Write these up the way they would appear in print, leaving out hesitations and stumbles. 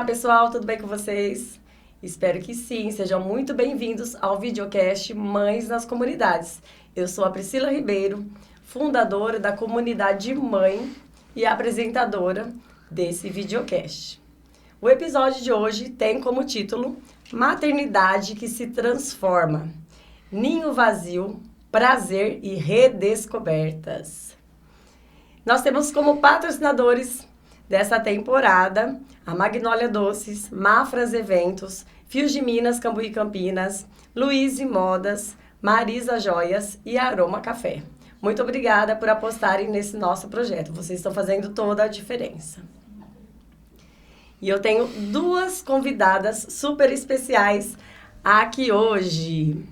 Olá, pessoal, tudo bem com vocês? Espero que sim, sejam muito bem-vindos ao videocast Mães nas Comunidades. Eu sou a Priscila Ribeiro, fundadora da comunidade Mãe e apresentadora desse videocast. O episódio de hoje tem como título Maternidade que se transforma, ninho vazio, prazer e redescobertas. Nós temos como patrocinadores dessa temporada a Magnólia Doces, Mafras Eventos, Fios de Minas, Cambuí Campinas, Luiz Modas, Marisa Joias e Aroma Café. Muito obrigada por apostarem nesse nosso projeto. Vocês estão fazendo toda a diferença. E eu tenho duas convidadas super especiais aqui hoje.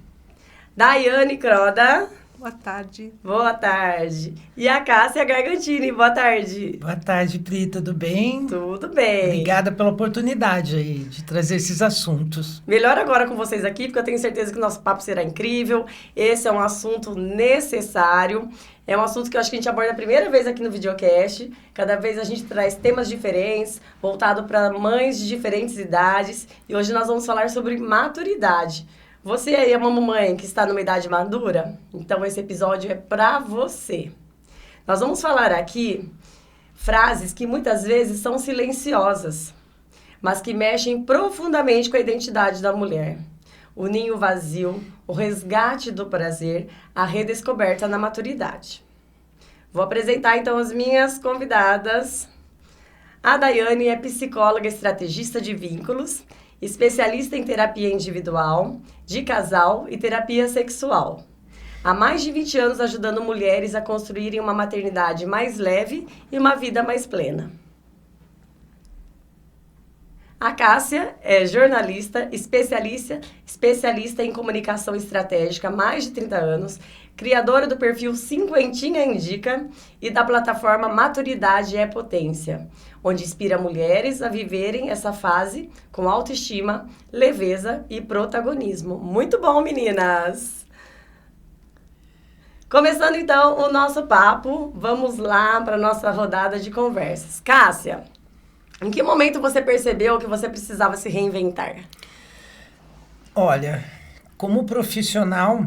Daiane Croda. Boa tarde. Boa tarde. E a Cássia Gargantini. Boa tarde. Boa tarde, Pri. Tudo bem? Tudo bem. Obrigada pela oportunidade aí de trazer esses assuntos. Melhor agora com vocês aqui, porque eu tenho certeza que o nosso papo será incrível. Esse é um assunto necessário. É um assunto que eu acho que a gente aborda a primeira vez aqui no videocast. Cada vez a gente traz temas diferentes, voltado para mães de diferentes idades. E hoje nós vamos falar sobre maturidade. Você aí é uma mamãe que está numa idade madura? Então esse episódio é para você. Nós vamos falar aqui frases que muitas vezes são silenciosas, mas que mexem profundamente com a identidade da mulher. O ninho vazio, o resgate do prazer, a redescoberta na maturidade. Vou apresentar então as minhas convidadas. A Daiane é psicóloga estrategista de vínculos, especialista em terapia individual, de casal e terapia sexual. Há mais de 20 anos ajudando mulheres a construírem uma maternidade mais leve e uma vida mais plena. A Cássia é jornalista, especialista em comunicação estratégica há mais de 30 anos, criadora do perfil Cinquentinha Indica e da plataforma Maturidade é Potência, onde inspira mulheres a viverem essa fase com autoestima, leveza e protagonismo. Muito bom, meninas! Começando então o nosso papo, vamos lá para a nossa rodada de conversas. Cássia, em que momento você percebeu que você precisava se reinventar? Olha, como profissional,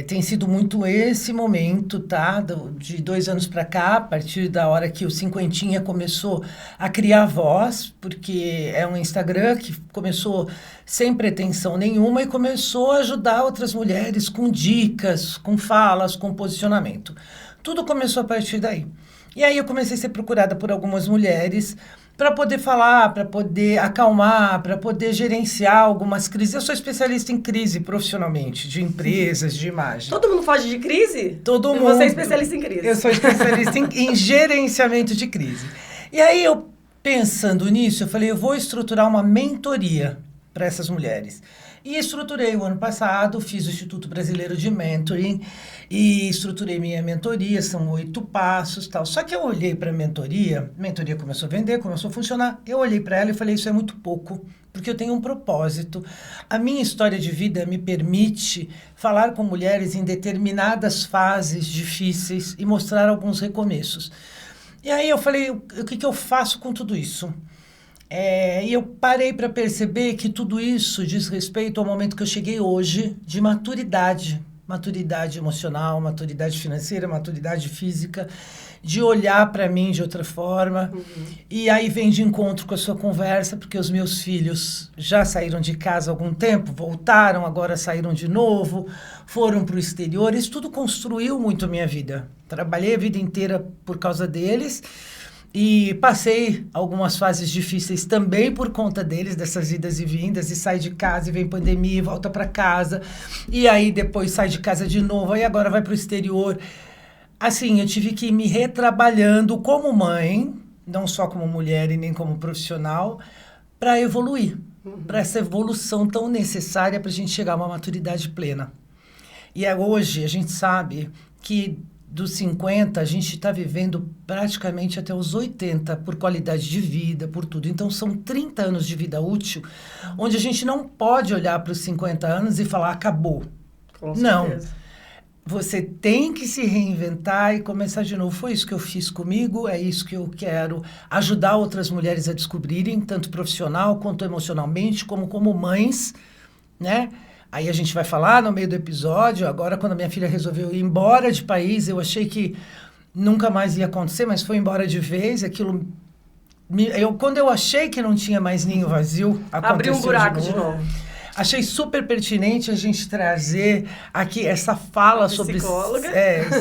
tem sido muito esse momento, tá? De 2 anos para cá, a partir da hora que o Cinquentinha começou a criar voz, porque é um Instagram que começou sem pretensão nenhuma e começou a ajudar outras mulheres com dicas, com falas, com posicionamento. Tudo começou a partir daí. E aí eu comecei a ser procurada por algumas mulheres para poder falar, para poder acalmar, para poder gerenciar algumas crises. Eu sou especialista em crise profissionalmente, de empresas, de imagem. Todo mundo foge de crise? Todo mundo. Você é especialista em crise. Eu sou especialista em gerenciamento de crise. E aí eu, pensando nisso, eu falei, eu vou estruturar uma mentoria para essas mulheres. E estruturei o ano passado, fiz o Instituto Brasileiro de Mentoring e estruturei minha mentoria, são 8 passos, tal. Só que eu olhei para a mentoria começou a vender, começou a funcionar, eu olhei para ela e falei, isso é muito pouco, porque eu tenho um propósito. A minha história de vida me permite falar com mulheres em determinadas fases difíceis e mostrar alguns recomeços. E aí eu falei, o que eu faço com tudo isso? E eu parei para perceber que tudo isso diz respeito ao momento que eu cheguei hoje de maturidade. Maturidade emocional, maturidade financeira, maturidade física, de olhar para mim de outra forma. Uhum. E aí vem de encontro com a sua conversa, porque os meus filhos já saíram de casa há algum tempo, voltaram, agora saíram de novo, foram para o exterior. Isso tudo construiu muito a minha vida. Trabalhei a vida inteira por causa deles. E passei algumas fases difíceis também por conta deles, dessas idas e vindas, e sai de casa, e vem pandemia, e volta para casa, e aí depois sai de casa de novo, aí agora vai para o exterior. Assim, eu tive que ir me retrabalhando como mãe, não só como mulher e nem como profissional, para evoluir, para essa evolução tão necessária para a gente chegar a uma maturidade plena. E hoje a gente sabe que dos 50, a gente está vivendo praticamente até os 80 por qualidade de vida, por tudo. Então, são 30 anos de vida útil, onde a gente não pode olhar para os 50 anos e falar, acabou. Com certeza. Não. você tem que se reinventar e começar de novo. Foi isso que eu fiz comigo, é isso que eu quero ajudar outras mulheres a descobrirem, tanto profissional quanto emocionalmente, como mães, né? Aí a gente vai falar no meio do episódio. Agora, quando a minha filha resolveu ir embora de país, eu achei que nunca mais ia acontecer, mas foi embora de vez. Aquilo, quando eu achei que não tinha mais ninho vazio, aconteceu abriu um buraco de novo. Achei super pertinente a gente trazer aqui essa fala sobre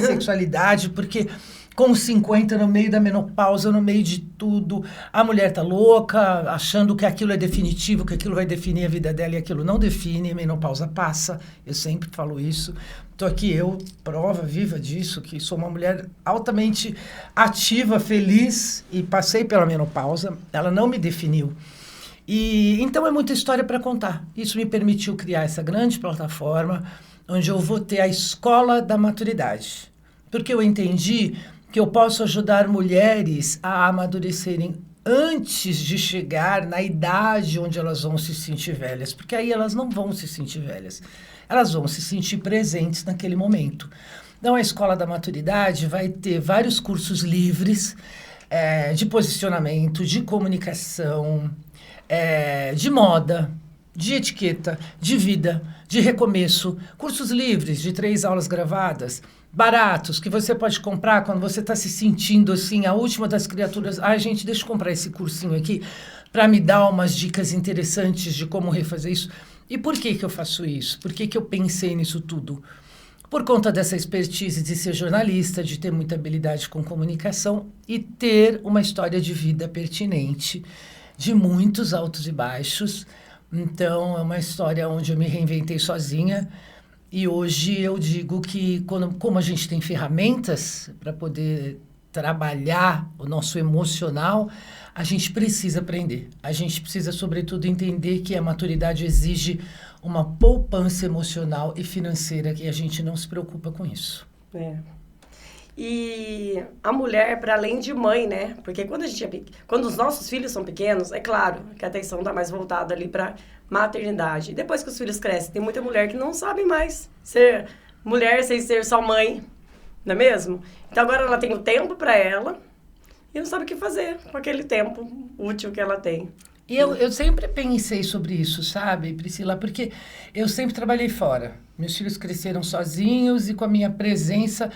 sexualidade, porque com 50, no meio da menopausa, no meio de tudo, a mulher tá louca, achando que aquilo é definitivo, que aquilo vai definir a vida dela, e aquilo não define, a menopausa passa. Eu sempre falo isso. Tô aqui, eu, prova viva disso, que sou uma mulher altamente ativa, feliz, e passei pela menopausa. Ela não me definiu. E então é muita história para contar. Isso me permitiu criar essa grande plataforma, onde eu vou ter a escola da maturidade. Porque eu entendi que eu posso ajudar mulheres a amadurecerem antes de chegar na idade onde elas vão se sentir velhas. Porque aí elas não vão se sentir velhas. Elas vão se sentir presentes naquele momento. Então, a Escola da Maturidade vai ter vários cursos livres de posicionamento, de comunicação, de moda, de etiqueta, de vida, de recomeço. Cursos livres de 3 aulas gravadas, baratos, que você pode comprar quando você está se sentindo assim, a última das criaturas. Ai, gente, deixa eu comprar esse cursinho aqui para me dar umas dicas interessantes de como refazer isso. E por que eu faço isso? Por que eu pensei nisso tudo? Por conta dessa expertise de ser jornalista, de ter muita habilidade com comunicação e ter uma história de vida pertinente, de muitos altos e baixos. Então, é uma história onde eu me reinventei sozinha. E hoje eu digo que, como a gente tem ferramentas para poder trabalhar o nosso emocional, a gente precisa aprender. A gente precisa, sobretudo, entender que a maturidade exige uma poupança emocional e financeira, que a gente não se preocupa com isso. E a mulher, para além de mãe, né? Porque quando os nossos filhos são pequenos, é claro que a atenção está mais voltada ali para maternidade. E depois que os filhos crescem, tem muita mulher que não sabe mais ser mulher sem ser só mãe, não é mesmo? Então agora ela tem o tempo para ela e não sabe o que fazer com aquele tempo útil que ela tem. E eu sempre pensei sobre isso, sabe, Priscila? Porque eu sempre trabalhei fora. Meus filhos cresceram sozinhos e com a minha presença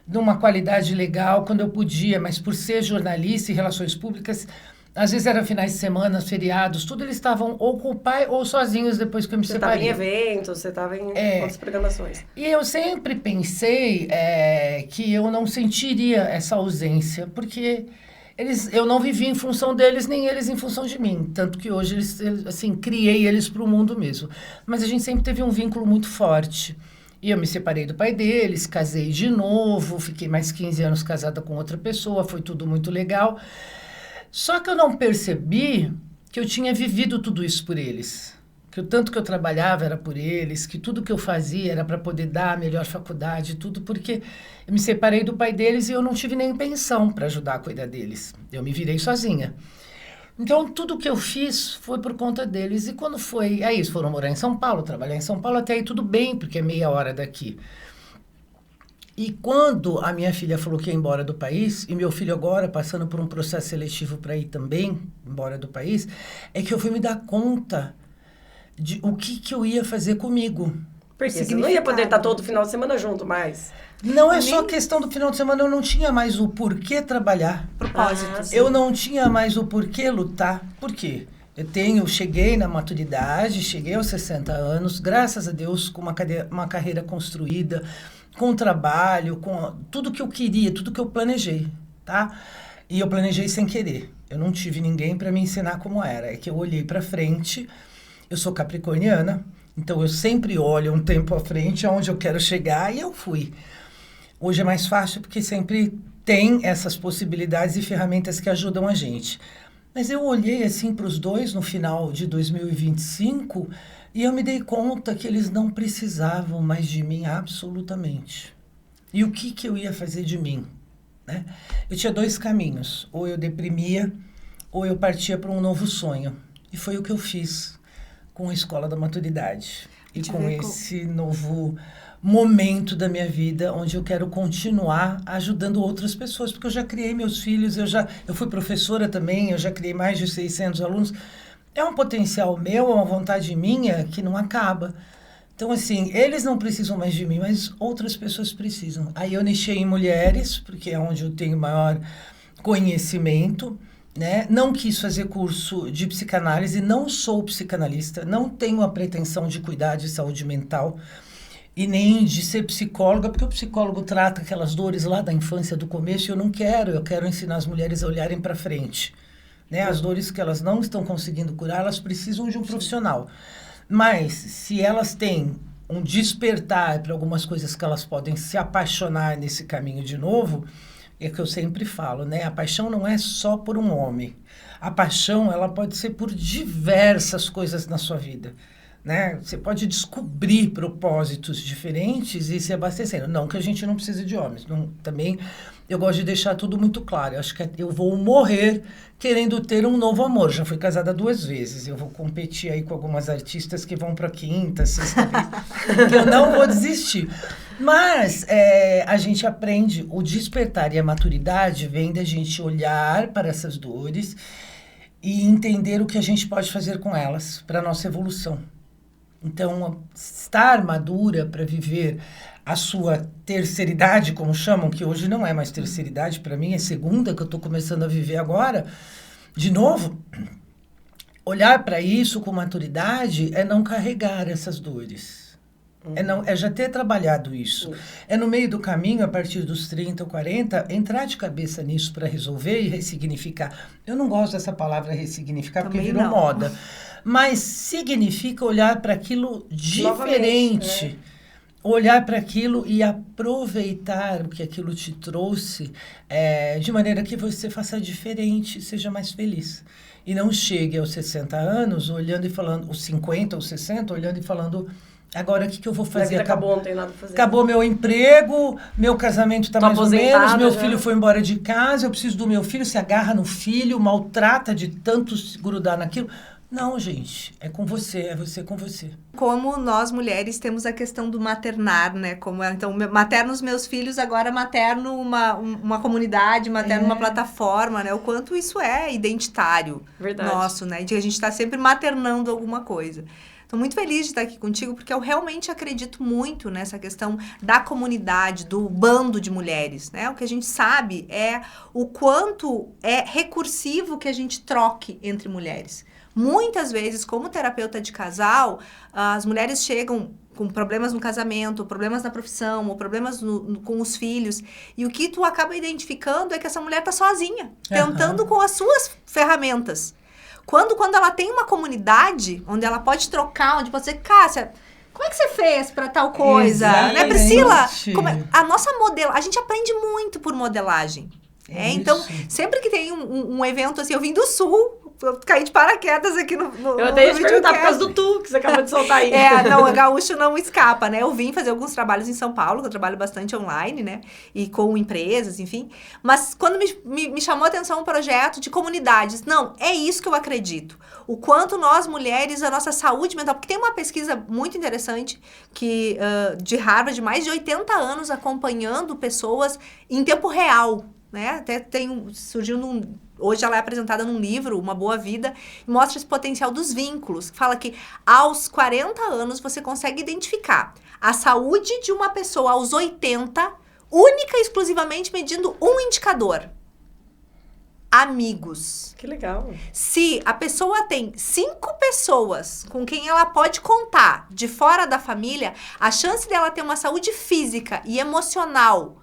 numa qualidade legal quando eu podia, mas por ser jornalista e relações públicas, às vezes era finais de semana, feriados, tudo eles estavam ou com o pai ou sozinhos depois que eu me separei. Você estava em eventos, você estava em outras programações. E eu sempre pensei que eu não sentiria essa ausência, porque eu não vivia em função deles, nem eles em função de mim. Tanto que hoje, assim, criei eles para o mundo mesmo. Mas a gente sempre teve um vínculo muito forte. E eu me separei do pai deles, casei de novo, fiquei mais 15 anos casada com outra pessoa, foi tudo muito legal. Só que eu não percebi que eu tinha vivido tudo isso por eles. Que o tanto que eu trabalhava era por eles, que tudo que eu fazia era para poder dar a melhor faculdade, tudo porque eu me separei do pai deles e eu não tive nem pensão para ajudar a cuidar deles. Eu me virei sozinha. Então, tudo que eu fiz foi por conta deles. E quando foi... Aí eles foram morar em São Paulo, trabalhar em São Paulo, até aí tudo bem, porque é meia hora daqui. E quando a minha filha falou que ia embora do país, e meu filho agora passando por um processo seletivo para ir também embora do país, é que eu fui me dar conta de o que eu ia fazer comigo. Porque você não ia poder estar todo final de semana junto mais. Não é só questão do final de semana, eu não tinha mais o porquê trabalhar. Propósito. Eu não tinha mais o porquê lutar. Por quê? Cheguei na maturidade, cheguei aos 60 anos, graças a Deus, com uma carreira construída, com trabalho, com tudo que eu queria, tudo que eu planejei, tá? E eu planejei sem querer. Eu não tive ninguém para me ensinar como era. É que eu olhei para frente, eu sou capricorniana, então eu sempre olho um tempo à frente, aonde eu quero chegar, e eu fui. Hoje é mais fácil porque sempre tem essas possibilidades e ferramentas que ajudam a gente. Mas eu olhei assim para os dois no final de 2025 e eu me dei conta que eles não precisavam mais de mim absolutamente. E o que eu ia fazer de mim? Né? Eu tinha 2 caminhos. Ou eu deprimia, ou eu partia para um novo sonho. E foi o que eu fiz com a Escola da Maturidade. E com esse novo momento da minha vida onde eu quero continuar ajudando outras pessoas, porque eu já criei meus filhos, eu fui professora também, eu já criei mais de 600 alunos. É um potencial meu, é uma vontade minha que não acaba. Então, assim, eles não precisam mais de mim, mas outras pessoas precisam. Aí eu nichei em mulheres, porque é onde eu tenho maior conhecimento, né? Não quis fazer curso de psicanálise, não sou psicanalista, não tenho a pretensão de cuidar de saúde mental e nem de ser psicóloga, porque o psicólogo trata aquelas dores lá da infância, do começo, e eu quero ensinar as mulheres a olharem para frente. Né? As dores que elas não estão conseguindo curar, elas precisam de um profissional. Mas, se elas têm um despertar para algumas coisas que elas podem se apaixonar nesse caminho de novo, é que eu sempre falo, né? A paixão não é só por um homem. A paixão, ela pode ser por diversas coisas na sua vida. Né? Você pode descobrir propósitos diferentes e se abastecendo. Não que a gente não precise de homens. Não, também eu gosto de deixar tudo muito claro. Eu acho que eu vou morrer querendo ter um novo amor. Já fui casada 2 vezes. Eu vou competir aí com algumas artistas que vão para a 5ª, 6ª vez. Que eu não vou desistir. Mas a gente aprende, o despertar e a maturidade vem da gente olhar para essas dores e entender o que a gente pode fazer com elas para a nossa evolução. Então, estar madura para viver a sua terceira idade, como chamam, que hoje não é mais terceira idade, para mim é segunda, que eu estou começando a viver agora, de novo, olhar para isso com maturidade é não carregar essas dores. É já ter trabalhado isso. É no meio do caminho, a partir dos 30 ou 40, entrar de cabeça nisso para resolver e ressignificar. Eu não gosto dessa palavra ressignificar, também porque virou não. moda. Mas significa olhar para aquilo diferente. Olhar para aquilo e aproveitar o que aquilo te trouxe de maneira que você faça diferente, seja mais feliz. E não chegue aos 60 anos olhando e falando, os 50 ou 60, olhando e falando, agora o que eu vou fazer? Acabou, não tem nada pra fazer. Acabou meu emprego, meu casamento está mais ou menos, meu filho foi embora de casa, eu preciso do meu filho, se agarra no filho, maltrata de tanto se grudar naquilo. Não, gente, é você com você. Como nós mulheres temos a questão do maternar, né? Como então materno os meus filhos, agora materno uma comunidade, materno uma plataforma, né? O quanto isso é identitário. Verdade. Nosso, né? De a gente estar sempre maternando alguma coisa. Estou muito feliz de estar aqui contigo, porque eu realmente acredito muito nessa questão da comunidade, do bando de mulheres, né? O que a gente sabe é o quanto é recursivo que a gente troque entre mulheres. Muitas vezes, como terapeuta de casal, as mulheres chegam com problemas no casamento, problemas na profissão, ou problemas com os filhos, e o que tu acaba identificando é que essa mulher está sozinha, tentando com as suas ferramentas. Quando ela tem uma comunidade onde ela pode trocar, onde pode dizer, Cássia, como é que você fez para tal coisa? Né, Priscila? A nossa a gente aprende muito por modelagem. Então, sempre que tem um evento assim, eu vim do Sul, eu caí de paraquedas aqui no Eu até ia te perguntar por causa do tu, que você acabou de soltar aí. Não, o gaúcho não escapa, né? Eu vim fazer alguns trabalhos em São Paulo, que eu trabalho bastante online, né? E com empresas, enfim. Mas quando me chamou a atenção um projeto de comunidades, não, é isso que eu acredito. O quanto nós, mulheres, a nossa saúde mental... Porque tem uma pesquisa muito interessante de Harvard, de mais de 80 anos acompanhando pessoas em tempo real, né? Até surgiu hoje ela é apresentada num livro, Uma Boa Vida, e mostra esse potencial dos vínculos. Fala que aos 40 anos você consegue identificar a saúde de uma pessoa aos 80, única e exclusivamente medindo um indicador. Amigos. Que legal. Se a pessoa tem 5 pessoas com quem ela pode contar de fora da família, a chance dela ter uma saúde física e emocional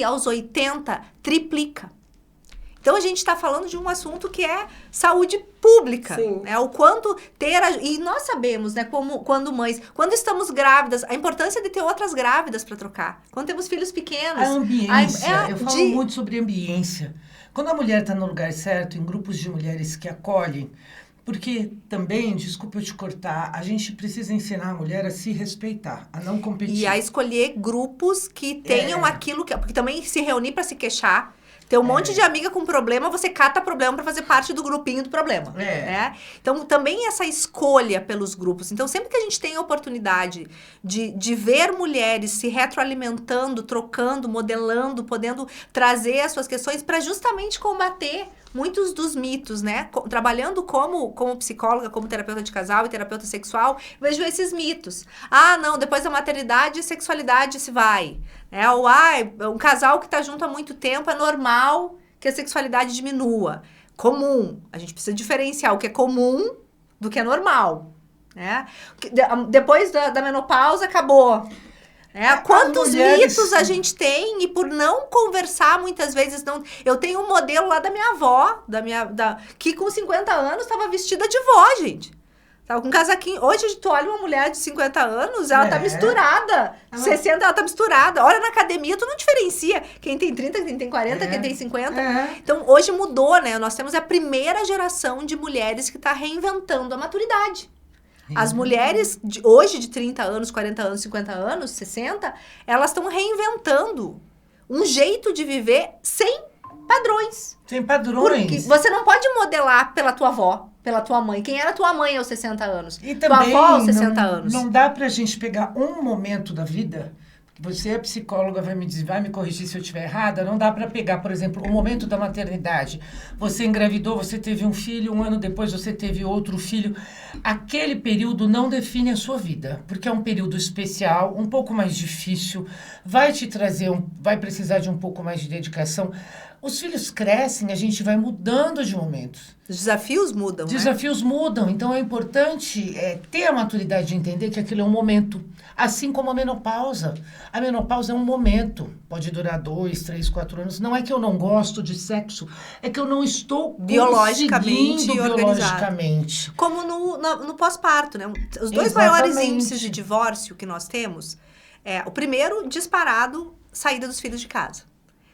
aos 80, triplica. Então, a gente está falando de um assunto que é saúde pública. Sim. Né? O quanto e nós sabemos, né, quando mães, quando estamos grávidas, a importância de ter outras grávidas para trocar. Quando temos filhos pequenos. A ambiência, eu falo muito sobre ambiência. Quando a mulher está no lugar certo, em grupos de mulheres que acolhem, porque também, desculpa eu te cortar, a gente precisa ensinar a mulher a se respeitar, a não competir. E a escolher grupos que tenham aquilo que... Porque também se reunir para se queixar, Tem um monte de amiga com problema, você cata problema para fazer parte do grupinho do problema. Né? Então, também essa escolha pelos grupos. Então, sempre que a gente tem a oportunidade de ver mulheres se retroalimentando, trocando, modelando, podendo trazer as suas questões para justamente combater muitos dos mitos, né? Trabalhando como psicóloga, como terapeuta de casal e terapeuta sexual, vejo esses mitos. Ah, não, depois da maternidade, a sexualidade se vai. Ou, um casal que tá junto há muito tempo, é normal que a sexualidade diminua. Comum. A gente precisa diferenciar o que é comum do que é normal. Né? Depois da menopausa, acabou. Quantos mitos a gente tem e por não conversar muitas vezes não... Eu tenho um modelo lá da minha avó, que com 50 anos estava vestida de vó, gente. Tava com um casaquinho. Hoje tu olha uma mulher de 50 anos, ela tá misturada. 60, ela tá misturada. Olha na academia, tu não diferencia quem tem 30, quem tem 40, quem tem 50. Então, hoje mudou, né? Nós temos a primeira geração de mulheres que tá reinventando a maturidade. As mulheres hoje de 30 anos, 40 anos, 50 anos, 60, elas estão reinventando um jeito de viver sem padrões. Sem padrões. Porque você não pode modelar pela tua avó, pela tua mãe. Quem era tua mãe aos 60 anos? E também tua avó aos 60 anos. Não dá pra gente pegar um momento da vida... Você é psicóloga, vai me corrigir se eu estiver errada. Não dá para pegar, por exemplo, o momento da maternidade. Você engravidou, você teve um filho, um ano depois você teve outro filho. Aquele período não define a sua vida, porque é um período especial, um pouco mais difícil, vai te trazer, vai precisar de um pouco mais de dedicação. Os filhos crescem, a gente vai mudando de momentos. Os desafios mudam, Desafios mudam, então é importante ter a maturidade de entender que aquilo é um momento. Assim como a menopausa. A menopausa é um momento. Pode durar 2, 3, 4 anos. Não é que eu não gosto de sexo, é que eu não estou biologicamente. Como no pós-parto, né? Os dois maiores índices de divórcio que nós temos, o primeiro, disparado, saída dos filhos de casa.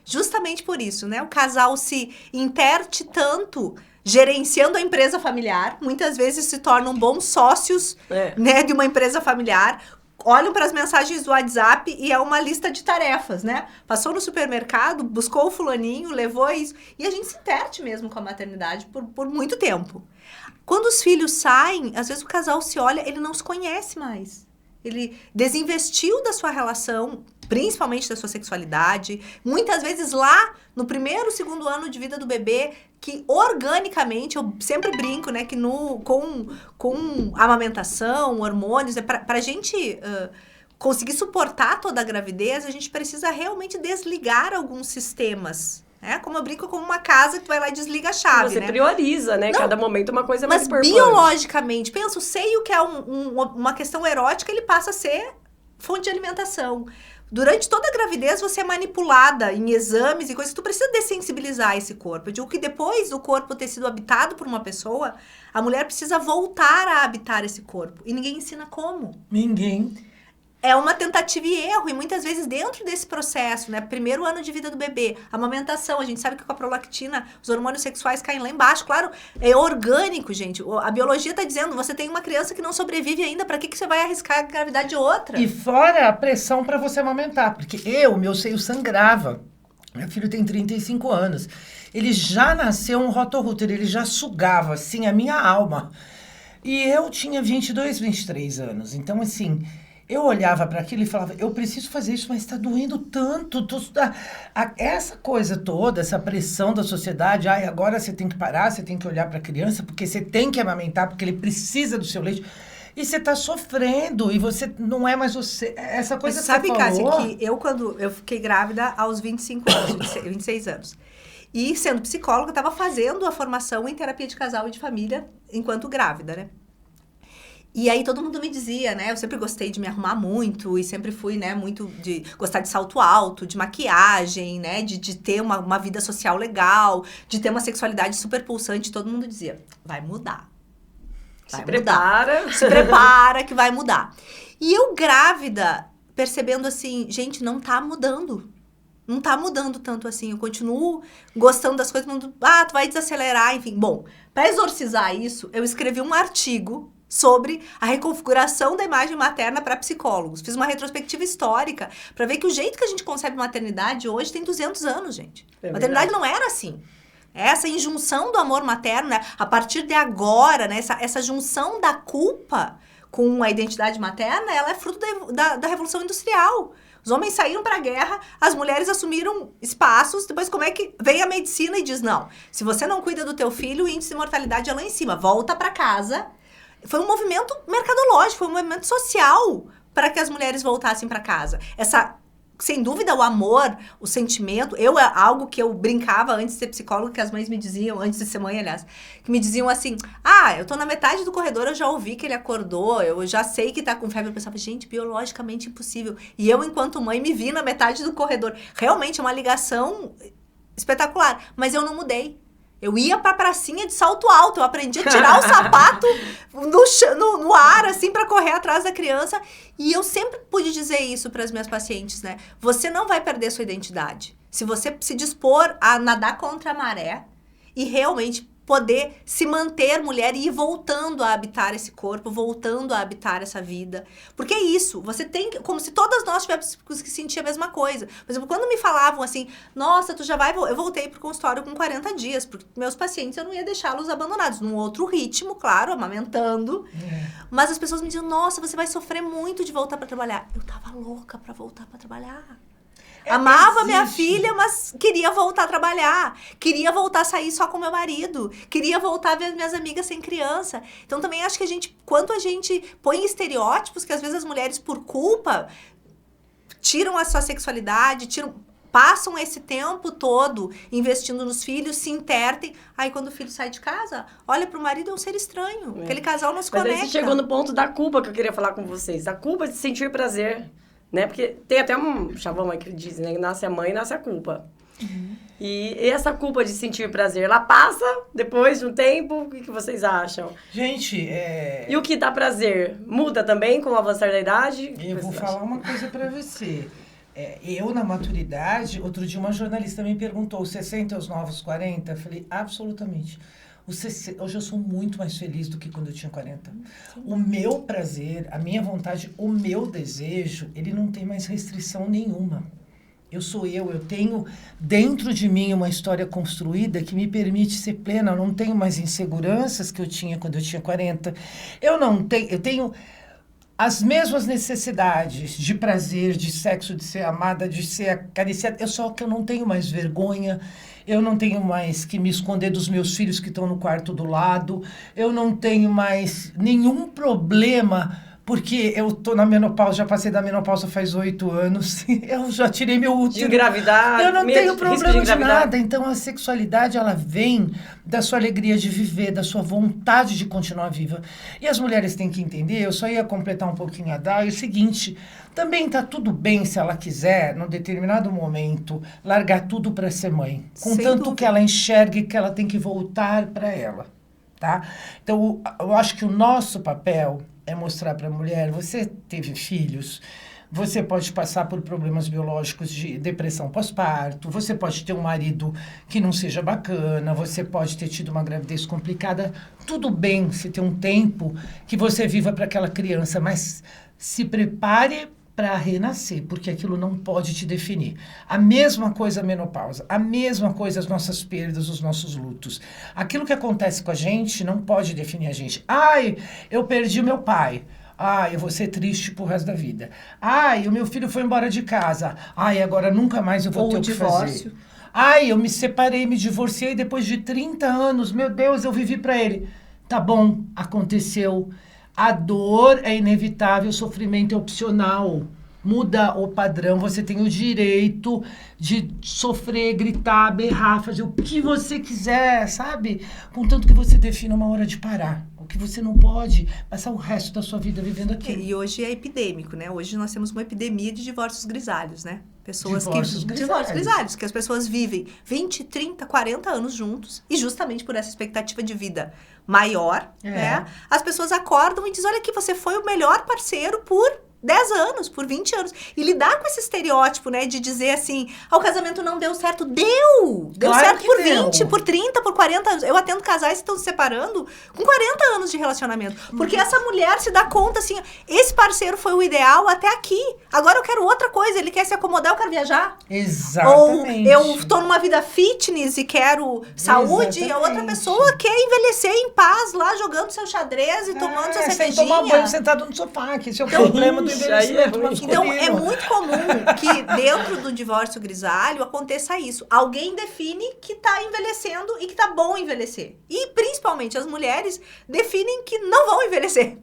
Justamente por isso, né? O casal se interte tanto gerenciando a empresa familiar, muitas vezes se tornam bons sócios, né, de uma empresa familiar, olham para as mensagens do WhatsApp e é uma lista de tarefas, né? Passou no supermercado, buscou o fulaninho, levou isso. E a gente se interte mesmo com a maternidade por muito tempo. Quando os filhos saem, às vezes o casal se olha, ele não se conhece mais. Ele desinvestiu da sua relação, principalmente da sua sexualidade. Muitas vezes lá, no primeiro, segundo ano de vida do bebê, que organicamente, eu sempre brinco, né, que com amamentação, hormônios, pra gente conseguir suportar toda a gravidez, a gente precisa realmente desligar alguns sistemas. Como eu brinco, como uma casa que tu vai lá e desliga a chave, Você prioriza, né? Não, cada momento uma coisa mais importante. Mas biologicamente, pensa, o seio que é uma questão erótica, ele passa a ser fonte de alimentação. Durante toda a gravidez, você é manipulada em exames e coisas que tu precisa dessensibilizar esse corpo. Eu digo que depois do corpo ter sido habitado por uma pessoa, a mulher precisa voltar a habitar esse corpo. E ninguém ensina como. Ninguém. É uma tentativa e erro, e muitas vezes dentro desse processo, né? Primeiro ano de vida do bebê, amamentação, a gente sabe que com a prolactina, os hormônios sexuais caem lá embaixo. Claro, é orgânico, gente. A biologia tá dizendo, você tem uma criança que não sobrevive ainda, pra que você vai arriscar a gravidade de outra? E fora a pressão pra você amamentar, porque meu seio sangrava. Meu filho tem 35 anos. Ele já nasceu um rotorrúter, ele já sugava, assim, a minha alma. E eu tinha 22, 23 anos. Então, assim... Eu olhava para aquilo e falava, eu preciso fazer isso, mas está doendo tanto. Essa coisa toda, essa pressão da sociedade, agora você tem que parar, você tem que olhar para a criança, porque você tem que amamentar, porque ele precisa do seu leite. E você está sofrendo, e você não é mais você. Essa coisa que sabe, você falou... Cássia, que quando eu fiquei grávida aos 25 anos, 26 anos. E sendo psicóloga, estava fazendo a formação em terapia de casal e de família enquanto grávida, né? E aí todo mundo me dizia, né? Eu sempre gostei de me arrumar muito e sempre fui, né, muito de gostar de salto alto, de maquiagem, né? De ter uma vida social legal, de ter uma sexualidade super pulsante. Todo mundo dizia, vai mudar. Se prepara. Se prepara que vai mudar. E eu grávida, percebendo assim, gente, não tá mudando. Não tá mudando tanto assim. Eu continuo gostando das coisas, tu vai desacelerar, enfim. Bom, para exorcizar isso, eu escrevi um artigo sobre a reconfiguração da imagem materna para psicólogos. Fiz uma retrospectiva histórica para ver que o jeito que a gente concebe maternidade hoje tem 200 anos, gente. Maternidade não era assim. Essa injunção do amor materno, né? A partir de agora, né? Essa junção da culpa com a identidade materna, ela é fruto da Revolução Industrial. Os homens saíram para a guerra, as mulheres assumiram espaços, depois como é que vem a medicina e diz, não, se você não cuida do teu filho, o índice de mortalidade é lá em cima, volta para casa. Foi um movimento mercadológico, foi um movimento social para que as mulheres voltassem para casa. Sem dúvida, o amor, o sentimento, algo que eu brincava antes de ser psicóloga, que as mães me diziam, antes de ser mãe, aliás, que me diziam assim, eu tô na metade do corredor, eu já ouvi que ele acordou, eu já sei que tá com febre. Eu pensava, gente, biologicamente impossível. E eu, enquanto mãe, me vi na metade do corredor. Realmente é uma ligação espetacular, mas eu não mudei. Eu ia pra pracinha de salto alto, eu aprendi a tirar o sapato no ar, assim, pra correr atrás da criança. E eu sempre pude dizer isso pras minhas pacientes, né? Você não vai perder sua identidade. Se você se dispor a nadar contra a maré e realmente poder se manter mulher e ir voltando a habitar esse corpo, voltando a habitar essa vida. Porque é isso, você tem que, como se todas nós tivéssemos que sentir a mesma coisa. Por exemplo, quando me falavam assim, nossa, tu já vai... Eu voltei pro consultório com 40 dias, porque meus pacientes eu não ia deixá-los abandonados, num outro ritmo, claro, amamentando. Mas as pessoas me diziam, nossa, você vai sofrer muito de voltar para trabalhar. Eu tava louca para voltar para trabalhar. Amava minha filha, mas queria voltar a trabalhar. Queria voltar a sair só com meu marido. Queria voltar a ver minhas amigas sem criança. Então, também acho que quanto a gente põe estereótipos, que às vezes as mulheres, por culpa, tiram a sua sexualidade, passam esse tempo todo investindo nos filhos, se intertem. Aí, quando o filho sai de casa, olha pro marido, é um ser estranho. Aquele casal não se conecta. Mas aí você chegou no ponto da culpa que eu queria falar com vocês. Da culpa de sentir prazer. Né? Porque tem até um chavão aí que diz, né? Nasce a mãe, nasce a culpa. E essa culpa de sentir prazer, ela passa depois de um tempo? O que vocês acham? Gente, E o que dá prazer? Muda também com o avançar da idade? Eu vou falar uma coisa pra você. Eu, na maturidade, outro dia uma jornalista me perguntou, 60 aos novos 40? Eu falei, absolutamente. Hoje eu sou muito mais feliz do que quando eu tinha 40. O meu prazer, a minha vontade, o meu desejo, ele não tem mais restrição nenhuma. Eu sou eu tenho dentro de mim uma história construída que me permite ser plena. Eu não tenho mais inseguranças que eu tinha quando eu tinha 40. Eu tenho as mesmas necessidades de prazer, de sexo, de ser amada, de ser acariciada. Só que eu não tenho mais vergonha. Eu não tenho mais que me esconder dos meus filhos que estão no quarto do lado. Eu não tenho mais nenhum problema, porque eu tô na menopausa, já passei da menopausa faz 8 anos. Eu já tirei meu útero. De engravidar. Eu não tenho problema de engravidar. nada. Então, a sexualidade, ela vem da sua alegria de viver, da sua vontade de continuar viva. E as mulheres têm que entender, eu só ia completar um pouquinho a Dai, o seguinte... Também tá tudo bem se ela quiser, num determinado momento, largar tudo para ser mãe. Contanto que ela enxergue que ela tem que voltar para ela, tá? Então, eu acho que o nosso papel é mostrar para a mulher, você teve filhos, você pode passar por problemas biológicos de depressão pós-parto, você pode ter um marido que não seja bacana, você pode ter tido uma gravidez complicada. Tudo bem se ter um tempo que você viva para aquela criança, mas se prepare para renascer, porque aquilo não pode te definir. A mesma coisa a menopausa, a mesma coisa as nossas perdas, os nossos lutos. Aquilo que acontece com a gente não pode definir a gente. Ai, eu perdi meu pai. Ai, eu vou ser triste pro resto da vida. Ai, o meu filho foi embora de casa. Ai, agora nunca mais eu vou ter o que fazer. Ai, eu me separei, me divorciei depois de 30 anos. Meu Deus, eu vivi para ele. Tá bom, aconteceu. A dor é inevitável, o sofrimento é opcional. Muda o padrão, você tem o direito de sofrer, gritar, berrar, fazer o que você quiser, sabe? Contanto que você defina uma hora de parar. O que você não pode passar o resto da sua vida vivendo aquilo. E hoje é epidêmico, né? Hoje nós temos uma epidemia de divórcios grisalhos, né? Divórcios grisalhos, que as pessoas vivem 20, 30, 40 anos juntos e justamente por essa expectativa de vida maior, né? As pessoas acordam e dizem, olha aqui, você foi o melhor parceiro por 10 anos, por 20 anos. E lidar com esse estereótipo, né, de dizer assim, o casamento não deu certo. Deu Claro certo que por deu. 20, por 30, por 40 anos. Eu atendo casais que estão se separando com 40 anos de relacionamento. Porque essa mulher se dá conta, assim, esse parceiro foi o ideal até aqui. Agora eu quero outra coisa, ele quer se acomodar, eu quero viajar. Exatamente. Ou eu tô numa vida fitness e quero saúde, e a outra Exatamente. pessoa quer envelhecer em paz lá, jogando seu xadrez e tomando sua sem cervejinha. tomar banho sentado no sofá, que esse é o problema do Ixi, aí é envelhecimento ruim. masculino. Então, é muito comum que dentro do divórcio grisalho aconteça isso. Alguém define que tá envelhecendo e que tá bom envelhecer. E, principalmente, as mulheres definem que não vão envelhecer.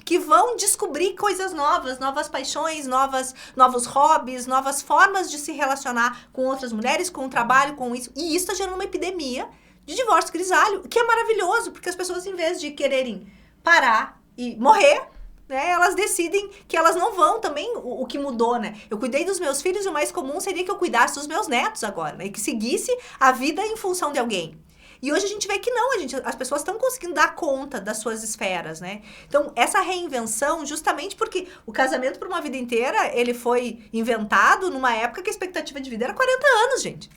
Que vão descobrir coisas novas, novas paixões, novos hobbies, novas formas de se relacionar com outras mulheres, com o trabalho, com isso. E isso tá gerando uma epidemia de divórcio grisalho, que é maravilhoso, porque as pessoas, em vez de quererem parar e morrer, né, elas decidem que elas não vão também, o que mudou, né? Eu cuidei dos meus filhos e o mais comum seria que eu cuidasse dos meus netos agora, né? E que seguisse a vida em função de alguém. E hoje a gente vê que não, as pessoas estão conseguindo dar conta das suas esferas, né? Então, essa reinvenção, justamente porque o casamento por uma vida inteira, ele foi inventado numa época que a expectativa de vida era 40 anos, gente.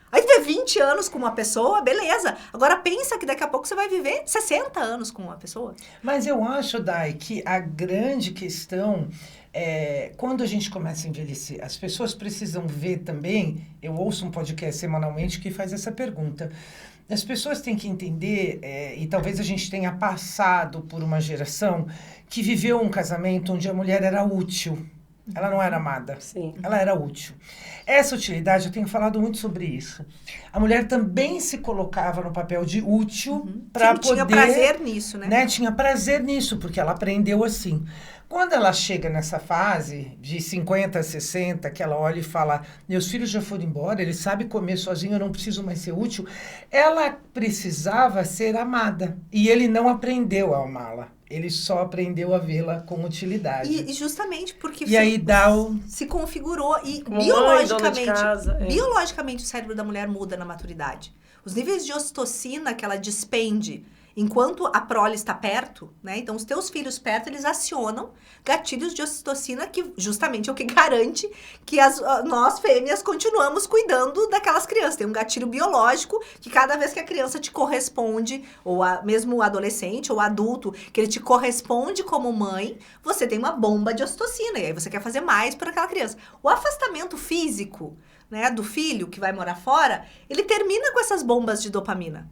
Aí tu vê 20 anos com uma pessoa, beleza. Agora pensa que daqui a pouco você vai viver 60 anos com uma pessoa. Mas eu acho, Dai, que a grande questão é quando a gente começa a envelhecer, as pessoas precisam ver também, eu ouço um podcast semanalmente que faz essa pergunta. As pessoas têm que entender, e talvez a gente tenha passado por uma geração que viveu um casamento onde a mulher era útil. Ela não era amada. Sim. Ela era útil. Essa utilidade, eu tenho falado muito sobre isso. A mulher também se colocava no papel de útil para poder... Tinha prazer nisso, né? Tinha prazer nisso, porque ela aprendeu assim. Quando ela chega nessa fase de 50, 60, que ela olha e fala, meus filhos já foram embora, ele sabe comer sozinho, eu não preciso mais ser útil. Ela precisava ser amada. E ele não aprendeu a amá-la. Ele só aprendeu a vê-la com utilidade. E justamente porque aí dá o... se configurou e Como mãe, dona de casa, biologicamente o cérebro da mulher muda na maturidade. Os níveis de ocitocina que ela despende enquanto a prole está perto, né? Então, os teus filhos perto, eles acionam gatilhos de ocitocina, que justamente é o que garante que nós, fêmeas, continuamos cuidando daquelas crianças. Tem um gatilho biológico que cada vez que a criança te corresponde, ou mesmo o adolescente ou o adulto, que ele te corresponde como mãe, você tem uma bomba de ocitocina. E aí você quer fazer mais por aquela criança. O afastamento físico, né, do filho que vai morar fora, ele termina com essas bombas de dopamina.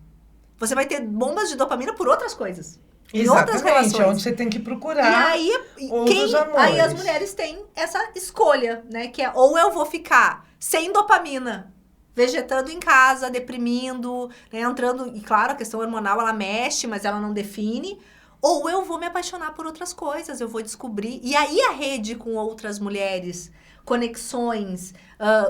Você vai ter bombas de dopamina por outras coisas. Em outras relações. É onde você tem que procurar aí as mulheres têm essa escolha, né? Que é, ou eu vou ficar sem dopamina, vegetando em casa, deprimindo, né, entrando... E claro, a questão hormonal, ela mexe, mas ela não define. Ou eu vou me apaixonar por outras coisas, eu vou descobrir. E aí a rede com outras mulheres, conexões,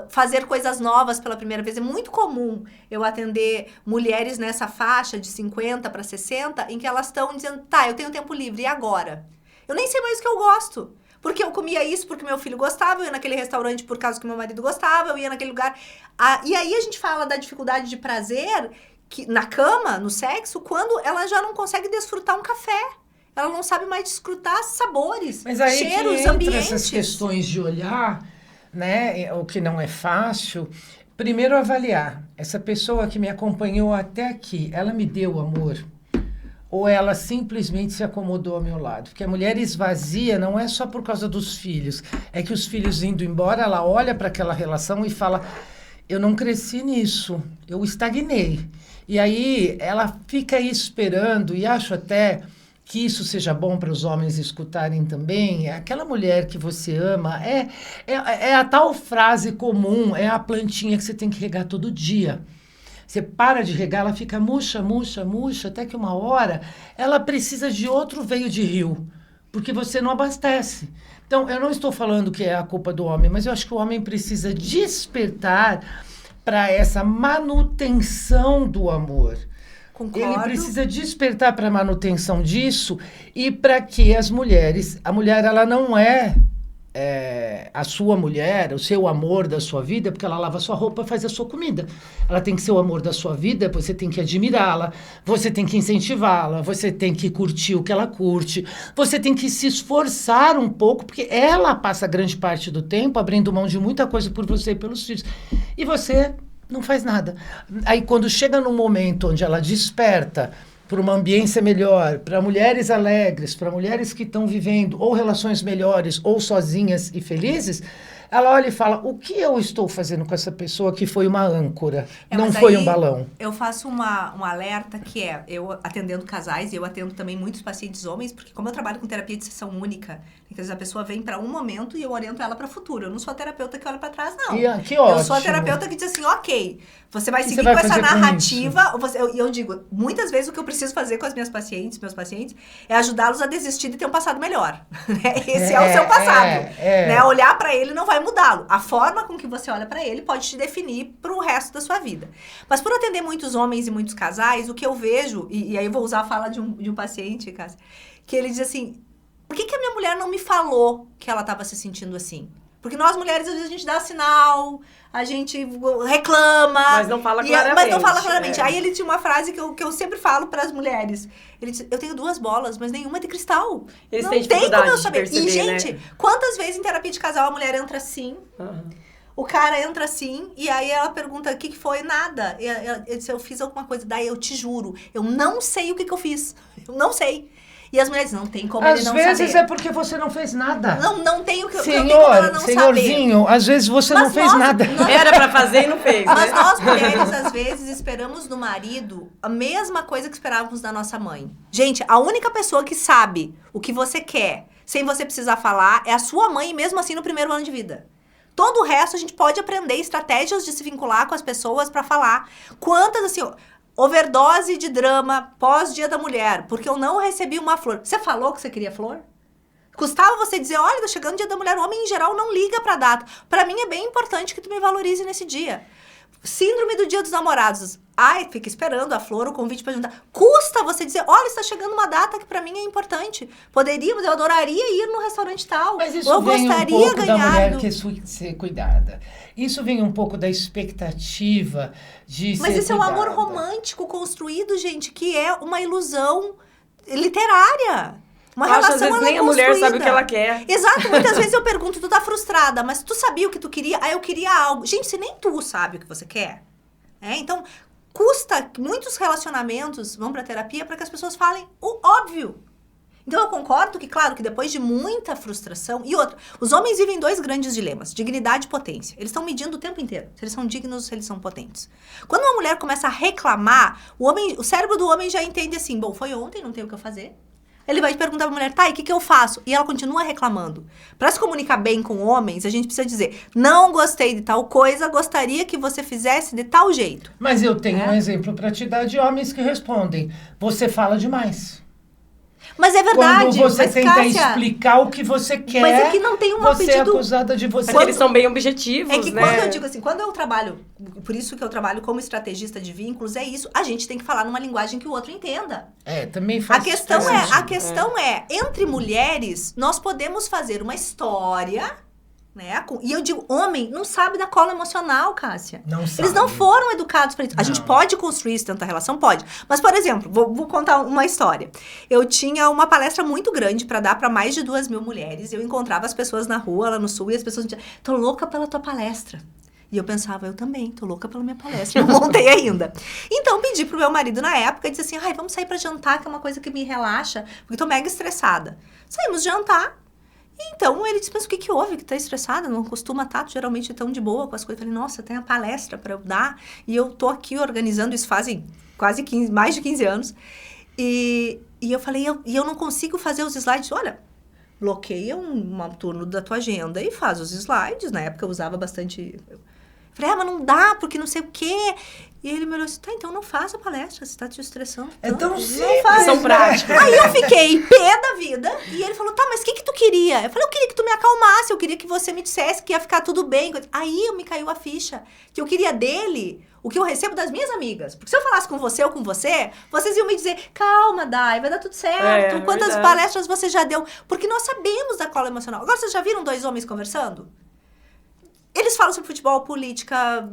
fazer coisas novas pela primeira vez. É muito comum eu atender mulheres nessa faixa de 50 para 60, em que elas estão dizendo, tá, eu tenho tempo livre, e agora? Eu nem sei mais o que eu gosto. Porque eu comia isso porque meu filho gostava, eu ia naquele restaurante por causa que meu marido gostava, eu ia naquele lugar. E aí a gente fala da dificuldade de prazer que, na cama, no sexo, quando ela já não consegue desfrutar um café. Ela não sabe mais desfrutar sabores, mas aí cheiros, que entra ambientes. Essas questões de olhar, né, o que não é fácil. Primeiro avaliar, essa pessoa que me acompanhou até aqui, ela me deu amor? Ou ela simplesmente se acomodou ao meu lado? Porque a mulher esvazia não é só por causa dos filhos. É que os filhos indo embora, ela olha para aquela relação e fala, eu não cresci nisso, eu estagnei. E aí ela fica aí esperando, e acho até que isso seja bom para os homens escutarem também. Aquela mulher que você ama é a tal frase comum, é a plantinha que você tem que regar todo dia. Você para de regar, ela fica murcha, murcha, murcha, até que uma hora ela precisa de outro veio de rio, porque você não abastece. Então, eu não estou falando que é a culpa do homem, mas eu acho que o homem precisa despertar para essa manutenção do amor. Concordo. Ele precisa despertar para a manutenção disso e para que as mulheres... A mulher, ela não é a sua mulher, o seu amor da sua vida, porque ela lava a sua roupa, faz a sua comida. Ela tem que ser o amor da sua vida, você tem que admirá-la, você tem que incentivá-la, você tem que curtir o que ela curte, você tem que se esforçar um pouco, porque ela passa grande parte do tempo abrindo mão de muita coisa por você e pelos filhos. E você não faz nada. Aí quando chega num momento onde ela desperta para uma ambiência melhor, para mulheres alegres, para mulheres que estão vivendo ou relações melhores ou sozinhas e felizes, ela olha e fala, o que eu estou fazendo com essa pessoa que foi uma âncora, não foi um balão? Eu faço um alerta que eu atendendo casais, e eu atendo também muitos pacientes homens, porque como eu trabalho com terapia de sessão única, às vezes a pessoa vem para um momento e eu oriento ela para o futuro. Eu não sou a terapeuta que olha para trás, não. Que ótimo. Eu sou a terapeuta que diz assim, ok, você vai seguir com essa narrativa. E eu digo, muitas vezes o que eu preciso fazer com as minhas pacientes, meus pacientes, é ajudá-los a desistir de ter um passado melhor. Esse é o seu passado. Né? Olhar para ele não vai mudá-lo. A forma com que você olha para ele pode te definir para o resto da sua vida. Mas por atender muitos homens e muitos casais, o que eu vejo, e aí eu vou usar a fala de um paciente, Cássia, que ele diz assim, por que a minha mulher não me falou que ela estava se sentindo assim? Porque nós mulheres, às vezes, a gente dá sinal, a gente reclama. Mas não fala claramente. Mas não fala claramente. Aí ele tinha uma frase que eu sempre falo para as mulheres. Ele disse, eu tenho 2 bolas, mas nenhuma é de cristal. Eles não têm tem como eu de saber. perceber, E, gente, né? quantas vezes em terapia de casal a mulher entra assim... O cara entra assim, e aí ela pergunta, o que foi? Nada. Eu disse, eu fiz alguma coisa. Daí eu te juro, eu não sei o que eu fiz. Eu não sei. E as mulheres, não tem como ele não saber. Às vezes é porque você não fez nada. Não tem o que eu tenho como ela não senhorzinho, saber. Às vezes você não fez nada. Era pra fazer e não fez, Mas né? nós mulheres, às vezes, esperamos do marido a mesma coisa que esperávamos da nossa mãe. Gente, a única pessoa que sabe o que você quer, sem você precisar falar, é a sua mãe, mesmo assim no primeiro ano de vida. Todo o resto a gente pode aprender estratégias de se vincular com as pessoas pra falar. Quantas, assim, overdose de drama pós-dia da mulher, porque eu não recebi uma flor. Você falou que você queria flor? Custava você dizer, olha, tá chegando o dia da mulher. O homem, em geral, não liga pra data. Pra mim, é bem importante que tu me valorize nesse dia. Síndrome do dia dos namorados. Ai, fica esperando a flor, o convite pra jantar. Custa você dizer, olha, está chegando uma data que pra mim é importante. Eu adoraria ir no restaurante tal. Mas isso eu vem gostaria um pouco da mulher do... que ser cuidada. Isso vem um pouco da expectativa de Mas ser isso é um amor cuidada. romântico construído, gente, que é uma ilusão literária. Uma Eu acho, relação, às vezes, ela nem é a mulher construída. sabe o que ela quer. Exato, muitas vezes eu pergunto, tu tá frustrada, mas tu sabia o que tu queria? Ah, eu queria algo. Gente, se nem tu sabe o que você quer. Então, custa, muitos relacionamentos vão pra terapia para que as pessoas falem o óbvio. Então, eu concordo que, claro, que depois de muita frustração... E outra, os homens vivem 2 grandes dilemas, dignidade e potência. Eles estão medindo o tempo inteiro, se eles são dignos ou se eles são potentes. Quando uma mulher começa a reclamar, o cérebro do homem já entende assim, bom, foi ontem, não tem o que eu fazer. Ele vai perguntar pra mulher, tá, e o que eu faço? E ela continua reclamando. Pra se comunicar bem com homens, a gente precisa dizer, não gostei de tal coisa, gostaria que você fizesse de tal jeito. Mas eu tenho um exemplo para te dar de homens que respondem, você fala demais. Mas é verdade. Quando você mas, tenta Cássia, explicar o que você quer, mas é que não tem uma você é acusada de você... Porque eles são bem objetivos, É que né? quando eu digo assim, quando eu trabalho, por isso que eu trabalho como estrategista de vínculos, é isso, a gente tem que falar numa linguagem que o outro entenda. Também faz A questão sentido. é, entre mulheres, nós podemos fazer uma história, né? E eu digo, homem não sabe da cola emocional, Cássia. Não sabe. Eles não foram educados para isso. A gente pode construir isso dentro da relação? Pode. Mas, por exemplo, vou contar uma história. Eu tinha uma palestra muito grande para dar para mais de 2.000 mulheres. Eu encontrava as pessoas na rua, lá no sul, e as pessoas diziam, tô louca pela tua palestra. E eu pensava, eu também, tô louca pela minha palestra, não montei ainda. Então, pedi pro meu marido na época, e disse assim, vamos sair pra jantar, que é uma coisa que me relaxa, porque tô mega estressada. Saímos jantar, então ele disse, mas o que houve, que tá estressada? Não costuma estar, geralmente tão de boa com as coisas. Eu falei, nossa, tem a palestra pra eu dar, e eu tô aqui organizando isso fazem mais de 15 anos. E eu falei, eu não consigo fazer os slides, olha... Bloqueia um turno da tua agenda e faz os slides. Na época eu usava bastante... Eu falei, mas não dá, porque não sei o quê. E ele me olhou assim, tá, então não faça palestra, você tá te estressando. É tão simples, São práticos. Aí eu fiquei pé da vida, e ele falou, tá, mas o que tu queria? Eu falei, eu queria que tu me acalmasse, eu queria que você me dissesse que ia ficar tudo bem. Aí me caiu a ficha, que eu queria dele o que eu recebo das minhas amigas. Porque se eu falasse com você ou com você, vocês iam me dizer, calma, Dai, vai dar tudo certo. Quantas verdade. palestras você já deu? Porque nós sabemos da cola emocional. Agora, vocês já viram 2 homens conversando? Eles falam sobre futebol, política,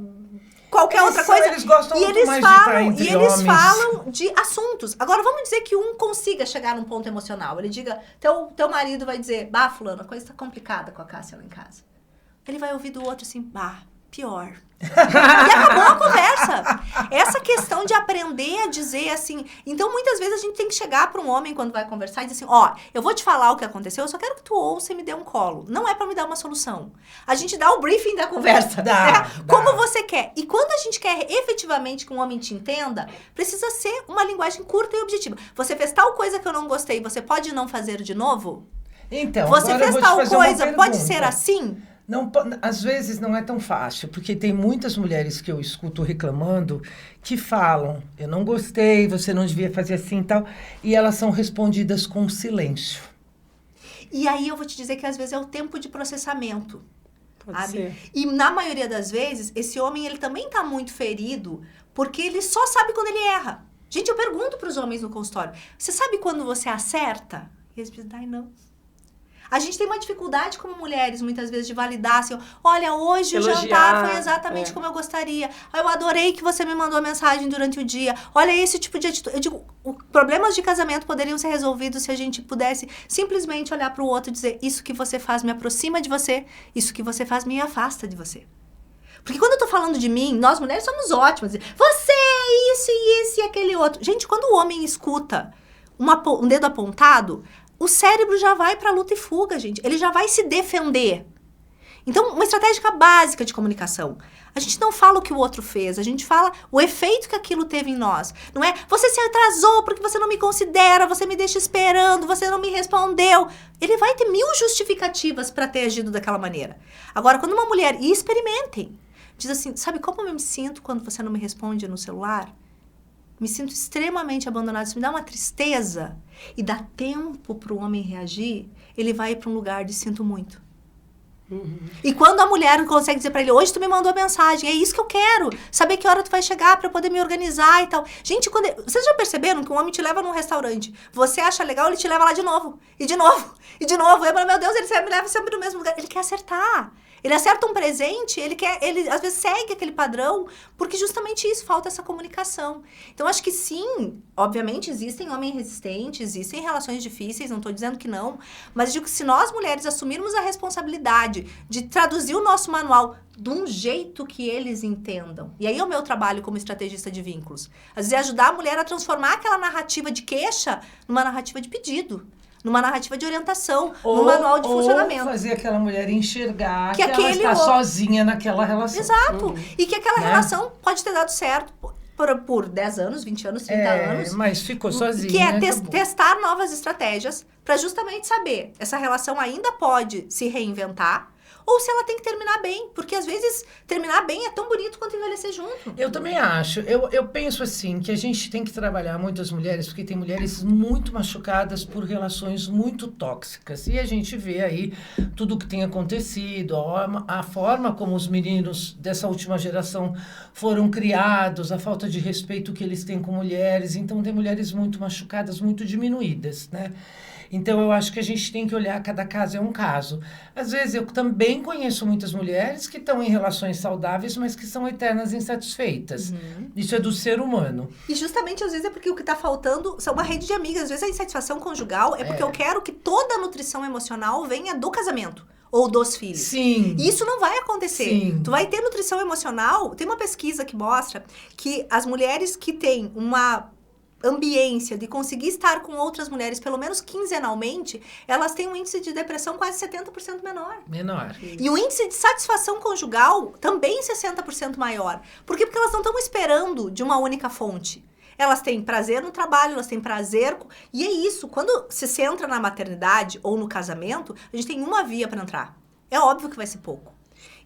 qualquer outra coisa. Eles gostam E muito eles mais de estar entre eles homens. falam de assuntos. Agora, vamos dizer que um consiga chegar num ponto emocional. Ele diga, teu marido vai dizer, bah, fulano, a coisa tá complicada com a Cássia lá em casa. Ele vai ouvir do outro assim, bah, pior. E acabou a conversa. Essa questão de aprender a dizer assim... Então, muitas vezes, a gente tem que chegar para um homem quando vai conversar e dizer assim, ó, eu vou te falar o que aconteceu, eu só quero que tu ouça e me dê um colo. Não é para me dar uma solução. A gente dá o briefing da conversa. Dá. Como você quer. E quando a gente quer efetivamente que um homem te entenda, precisa ser uma linguagem curta e objetiva. Você fez tal coisa que eu não gostei, você pode não fazer de novo? Então, Você agora eu fez vou te tal fazer uma coisa, pode pergunta. ser assim? Não, às vezes não é tão fácil, porque tem muitas mulheres que eu escuto reclamando que falam, eu não gostei, você não devia fazer assim e tal, e elas são respondidas com silêncio. E aí eu vou te dizer que às vezes é o tempo de processamento. Pode Sabe? ser. E na maioria das vezes, esse homem ele também tá muito ferido, porque ele só sabe quando ele erra. Gente, eu pergunto pros homens no consultório, você sabe quando você acerta? E eles dizem, ai não. A gente tem uma dificuldade como mulheres, muitas vezes, de validar assim, olha, hoje Elogiar, o jantar foi exatamente como eu gostaria. Eu adorei que você me mandou a mensagem durante o dia. Olha esse tipo de atitude. Eu digo, problemas de casamento poderiam ser resolvidos se a gente pudesse simplesmente olhar para o outro e dizer, isso que você faz me aproxima de você, isso que você faz me afasta de você. Porque quando eu tô falando de mim, nós mulheres somos ótimas. Você é isso e aquele outro. Gente, quando o homem escuta um dedo apontado, o cérebro já vai pra luta e fuga, gente. Ele já vai se defender. Então, uma estratégia básica de comunicação. A gente não fala o que o outro fez, a gente fala o efeito que aquilo teve em nós. Não é, você se atrasou porque você não me considera, você me deixa esperando, você não me respondeu. Ele vai ter 1000 justificativas pra ter agido daquela maneira. Agora, quando uma mulher, e experimentem, diz assim, sabe como eu me sinto quando você não me responde no celular? Me sinto extremamente abandonada, isso me dá uma tristeza. E dá tempo para o homem reagir, ele vai para um lugar de sinto muito. E quando a mulher consegue dizer para ele, hoje tu me mandou a mensagem, é isso que eu quero, saber que hora tu vai chegar para eu poder me organizar e tal. Gente, vocês já perceberam que um homem te leva num restaurante, você acha legal, ele te leva lá de novo, e de novo, e de novo. Eu falo, meu Deus, ele me leva sempre no mesmo lugar. Ele quer acertar. Ele acerta um presente, ele às vezes segue aquele padrão, porque justamente isso, falta essa comunicação. Então, acho que sim, obviamente existem homens resistentes, existem relações difíceis, não estou dizendo que não, mas digo que se nós mulheres assumirmos a responsabilidade de traduzir o nosso manual de um jeito que eles entendam, e aí é o meu trabalho como estrategista de vínculos, às vezes é ajudar a mulher a transformar aquela narrativa de queixa numa narrativa de pedido. Numa narrativa de orientação, num manual de funcionamento. Ou fazer aquela mulher enxergar que ela aquele está sozinha naquela relação. Exato. E que aquela relação pode ter dado certo por 10 anos, 20 anos, 30 anos. Mas ficou sozinha. Que é acabou. testar novas estratégias para justamente saber, essa relação ainda pode se reinventar ou se ela tem que terminar bem. Porque às vezes terminar bem é tão bonito quanto envelhecer junto. Eu também acho. Eu penso assim, que a gente tem que trabalhar muito as mulheres, porque tem mulheres muito machucadas por relações muito tóxicas. E a gente vê aí tudo o que tem acontecido, a forma como os meninos dessa última geração foram criados, a falta de respeito que eles têm com mulheres. Então, tem mulheres muito machucadas, muito diminuídas, né? Então, eu acho que a gente tem que olhar, cada caso é um caso. Às vezes, eu também conheço muitas mulheres que estão em relações saudáveis, mas que são eternas insatisfeitas. Isso é do ser humano. E justamente, às vezes, é porque o que está faltando são uma rede de amigas. Às vezes, a insatisfação conjugal é porque eu quero que toda a nutrição emocional venha do casamento ou dos filhos. Sim. E isso não vai acontecer. Sim. Tu vai ter nutrição emocional. Tem uma pesquisa que mostra que as mulheres que têm uma ambiência de conseguir estar com outras mulheres, pelo menos quinzenalmente, elas têm um índice de depressão quase 70% menor. Menor. E o índice de satisfação conjugal também 60% maior. Por quê? Porque elas não estão esperando de uma única fonte. Elas têm prazer no trabalho, elas têm prazer... E é isso, quando se entra na maternidade ou no casamento, a gente tem uma via para entrar. É óbvio que vai ser pouco.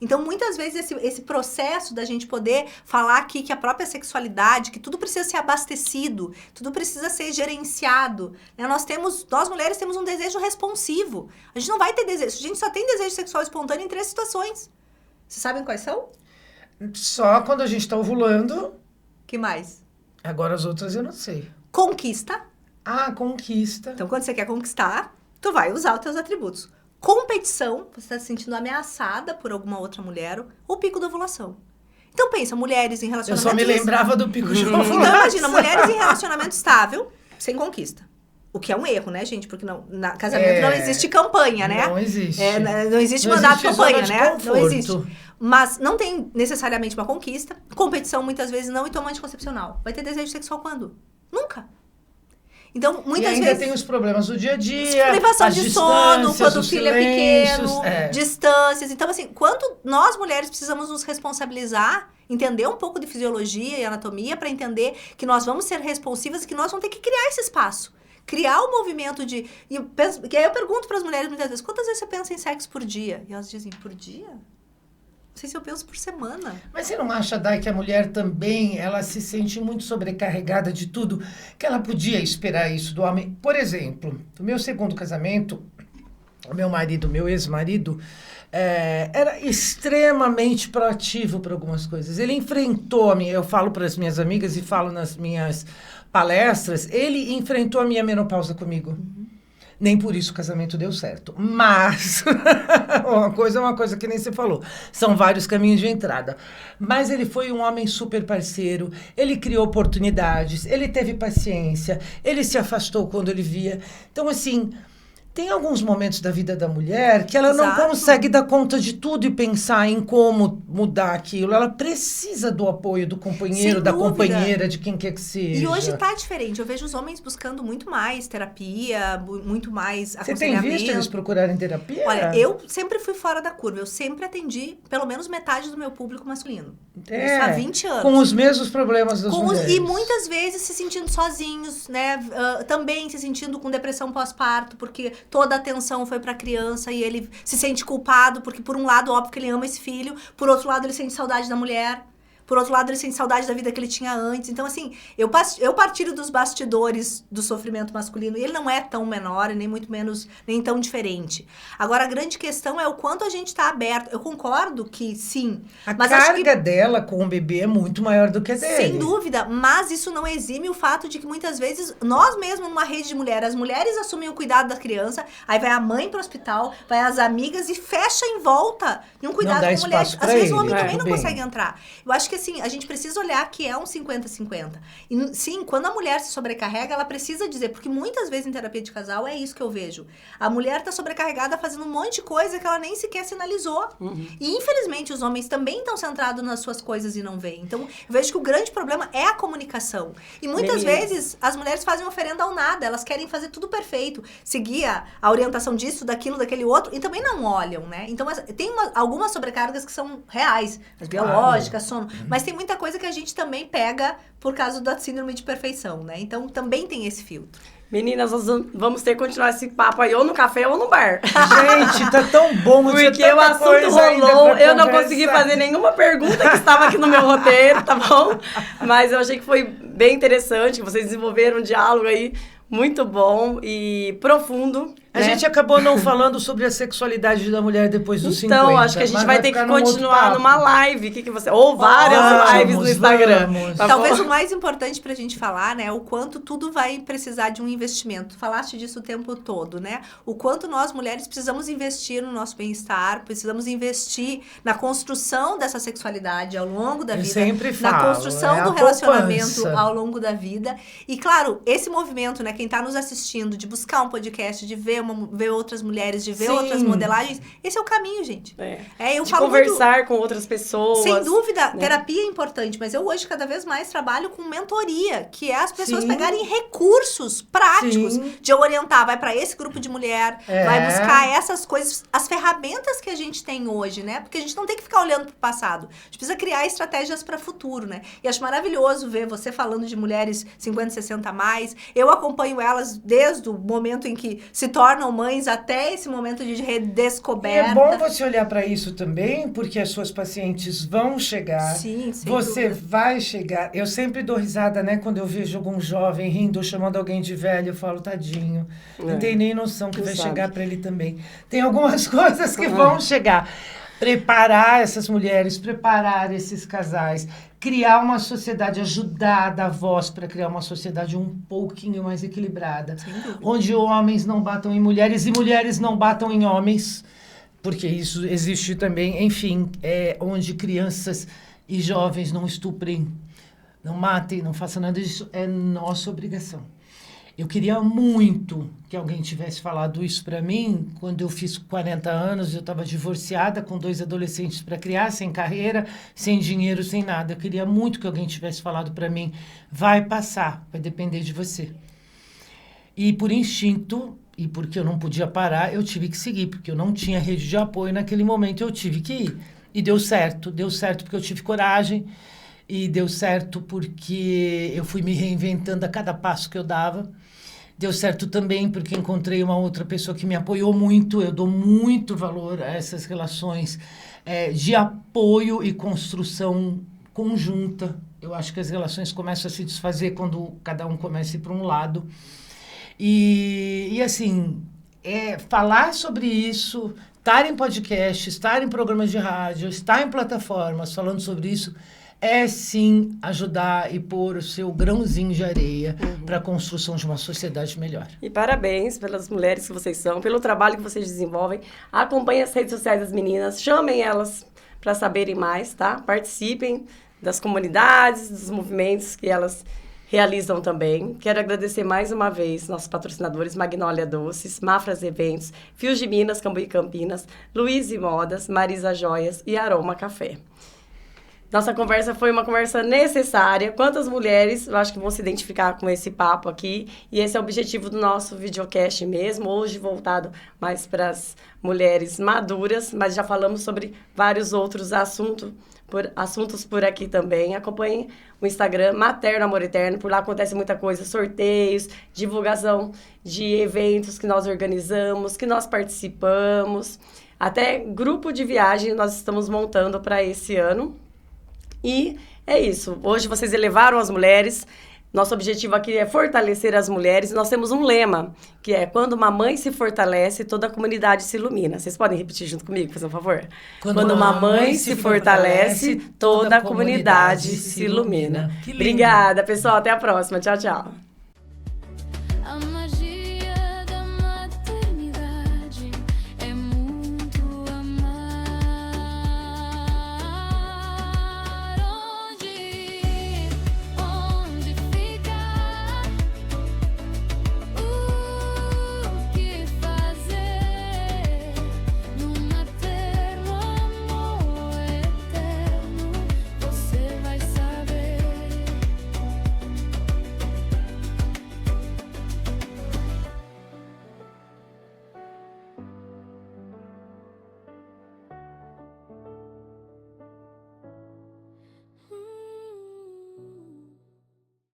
Então, muitas vezes, esse processo da gente poder falar aqui que a própria sexualidade, que tudo precisa ser abastecido, tudo precisa ser gerenciado, né? Nós mulheres temos um desejo responsivo. A gente não vai ter desejo, a gente só tem desejo sexual espontâneo em 3 situações. Vocês sabem quais são? Só quando a gente tá ovulando. Que mais? Agora as outras eu não sei. Conquista. Conquista. Então, quando você quer conquistar, tu vai usar os teus atributos. Competição, você está se sentindo ameaçada por alguma outra mulher, o pico da ovulação. Então pensa, mulheres em Eu relacionamento... só me lembrava do pico de ovulação. Então imagina, mulheres em relacionamento estável, sem conquista. O que é um erro, né, gente? Porque casamento não existe campanha, né? Não existe. Não existe mandato de campanha, né? Conforto. Não existe. Mas não tem necessariamente uma conquista. Competição, muitas vezes, não. E toma anticoncepcional. Vai ter desejo sexual quando? Nunca. Então, muitas vezes... E ainda tem os problemas do dia a dia. Privação de sono, quando o filho é pequeno, É. distâncias. Então, assim, quanto nós mulheres precisamos nos responsabilizar, entender um pouco de fisiologia e anatomia para entender que nós vamos ser responsivas e que nós vamos ter que criar esse espaço. Criar o movimento de... Que aí eu pergunto para as mulheres muitas vezes, quantas vezes você pensa em sexo por dia? E elas dizem, por dia? Não sei se eu penso por semana. Mas você não acha, Dai, que a mulher também, ela se sente muito sobrecarregada de tudo, que ela podia esperar isso do homem? Por exemplo, no meu segundo casamento, o meu ex-marido, era extremamente proativo para algumas coisas. Ele enfrentou eu falo para as minhas amigas e falo nas minhas palestras, ele enfrentou a minha menopausa comigo. Nem por isso o casamento deu certo. Mas, uma coisa que nem você falou. São vários caminhos de entrada. Mas ele foi um homem super parceiro. Ele criou oportunidades. Ele teve paciência. Ele se afastou quando ele via. Então, assim... Tem alguns momentos da vida da mulher que ela não consegue dar conta de tudo e pensar em como mudar aquilo. Ela precisa do apoio do companheiro, da companheira, de quem quer que seja. E hoje tá diferente. Eu vejo os homens buscando muito mais terapia, muito mais aconselhamento. Você tem visto eles procurarem terapia? Olha, eu sempre fui fora da curva. Eu sempre atendi pelo menos metade do meu público masculino. Isso há 20 anos. Com os mesmos problemas das mulheres. E muitas vezes se sentindo sozinhos, né? Também se sentindo com depressão pós-parto, porque toda a atenção foi pra criança e ele se sente culpado, porque por um lado, óbvio que ele ama esse filho, por outro lado, ele sente saudade da mulher. Por outro lado, ele sente saudade da vida que ele tinha antes. Então, assim, eu partilho dos bastidores do sofrimento masculino. E ele não é tão menor, nem muito menos, nem tão diferente. Agora, a grande questão é o quanto a gente está aberto. Eu concordo que, sim. Mas carga dela com o bebê é muito maior do que a dele. Sem dúvida. Mas isso não exime o fato de que, muitas vezes, nós mesmos, numa rede de mulheres, as mulheres assumem o cuidado da criança, aí vai a mãe pro hospital, vai as amigas e fecha em volta de um cuidado com a mulher. Às vezes o homem também não consegue entrar. Eu acho que assim, a gente precisa olhar que é um 50-50. E sim, quando a mulher se sobrecarrega, ela precisa dizer, porque muitas vezes em terapia de casal é isso que eu vejo. A mulher tá sobrecarregada fazendo um monte de coisa que ela nem sequer sinalizou. E infelizmente os homens também estão centrados nas suas coisas e não veem. Então, eu vejo que o grande problema é a comunicação. E muitas vezes as mulheres fazem oferenda ao nada, elas querem fazer tudo perfeito, seguir a orientação disso, daquilo, daquele outro, e também não olham, né? Então, tem algumas sobrecargas que são reais, as biológicas, sono, mas tem muita coisa que a gente também pega por causa da síndrome de perfeição, né? Então, também tem esse filtro. Meninas, nós vamos ter que continuar esse papo aí, ou no café ou no bar. Gente, tá tão bom. Porque o assunto rolou, eu não consegui fazer nenhuma pergunta que estava aqui no meu roteiro, tá bom? Mas eu achei que foi bem interessante, que vocês desenvolveram um diálogo aí muito bom e profundo. A gente acabou não falando sobre a sexualidade da mulher depois dos 50. Então, acho que a gente vai ter que continuar numa live. Que você... Ou várias lives no Instagram. Tá Talvez o mais importante pra gente falar, né? O quanto tudo vai precisar de um investimento. Falaste disso o tempo todo, né? O quanto nós, mulheres, precisamos investir no nosso bem-estar, precisamos investir na construção dessa sexualidade ao longo da vida. Sempre falo, na construção do relacionamento ao longo da vida. E, claro, esse movimento, né? Quem tá nos assistindo, de buscar um podcast, de ver outras mulheres, de ver outras modelagens, esse é o caminho, gente. Eu de falo conversar com outras pessoas. Sem dúvida, terapia é importante, mas eu hoje cada vez mais trabalho com mentoria, que é as pessoas pegarem recursos práticos de orientar, vai para esse grupo de mulher, vai buscar essas coisas, as ferramentas que a gente tem hoje, né? Porque a gente não tem que ficar olhando pro passado. A gente precisa criar estratégias para futuro, né? E acho maravilhoso ver você falando de mulheres 50, 60 a mais. Eu acompanho elas desde o momento em que se tornam tornam mães até esse momento de E redescoberta. é bom você olhar para isso também, porque as suas pacientes vão chegar. Sim, sem Você dúvida. vai chegar. Eu sempre dou risada, né? Quando eu vejo algum jovem rindo, chamando alguém de velho, eu falo, tadinho. Não tem nem noção que não vai sabe. chegar para ele também. Tem algumas coisas que vão chegar. Preparar essas mulheres, preparar esses casais, criar uma sociedade, ajudar a dar voz para criar uma sociedade um pouquinho mais equilibrada. Sem dúvida. Onde homens não batam em mulheres e mulheres não batam em homens, porque isso existe também, enfim, onde crianças e jovens não estuprem, não matem, não façam nada disso, é nossa obrigação. Eu queria muito que alguém tivesse falado isso para mim quando eu fiz 40 anos, eu estava divorciada com 2 adolescentes para criar, sem carreira, sem dinheiro, sem nada. Eu queria muito que alguém tivesse falado para mim, vai passar, vai depender de você. E por instinto, e porque eu não podia parar, eu tive que seguir, porque eu não tinha rede de apoio naquele momento, eu tive que ir. E deu certo porque eu tive coragem, e deu certo porque eu fui me reinventando a cada passo que eu dava. Deu certo também porque encontrei uma outra pessoa que me apoiou muito. Eu dou muito valor a essas relações de apoio e construção conjunta. Eu acho que as relações começam a se desfazer quando cada um começa a ir para um lado. E assim, falar sobre isso, estar em podcast, estar em programas de rádio, estar em plataformas falando sobre isso, é sim ajudar e pôr o seu grãozinho de areia para a construção de uma sociedade melhor. E parabéns pelas mulheres que vocês são, pelo trabalho que vocês desenvolvem. Acompanhem as redes sociais das meninas, chamem elas para saberem mais, tá? Participem das comunidades, dos movimentos que elas realizam também. Quero agradecer mais uma vez nossos patrocinadores Magnólia Doces, Mafras Eventos, Fios de Minas, Cambuí Campinas, Luiz e Modas, Marisa Joias e Aroma Café. Nossa conversa foi uma conversa necessária. Quantas mulheres, eu acho que vão se identificar com esse papo aqui. E esse é o objetivo do nosso videocast mesmo, hoje voltado mais para as mulheres maduras, mas já falamos sobre vários outros assuntos por aqui também. Acompanhem o Instagram Materno Amor Eterno, por lá acontece muita coisa, sorteios, divulgação de eventos que nós organizamos, que nós participamos, até grupo de viagem nós estamos montando para esse ano. E é isso. Hoje vocês elevaram as mulheres. Nosso objetivo aqui é fortalecer as mulheres. Nós temos um lema, que é: quando uma mãe se fortalece, toda a comunidade se ilumina. Vocês podem repetir junto comigo, por favor? Quando uma mãe se fortalece, toda a comunidade se ilumina. Obrigada, pessoal. Até a próxima. Tchau, tchau.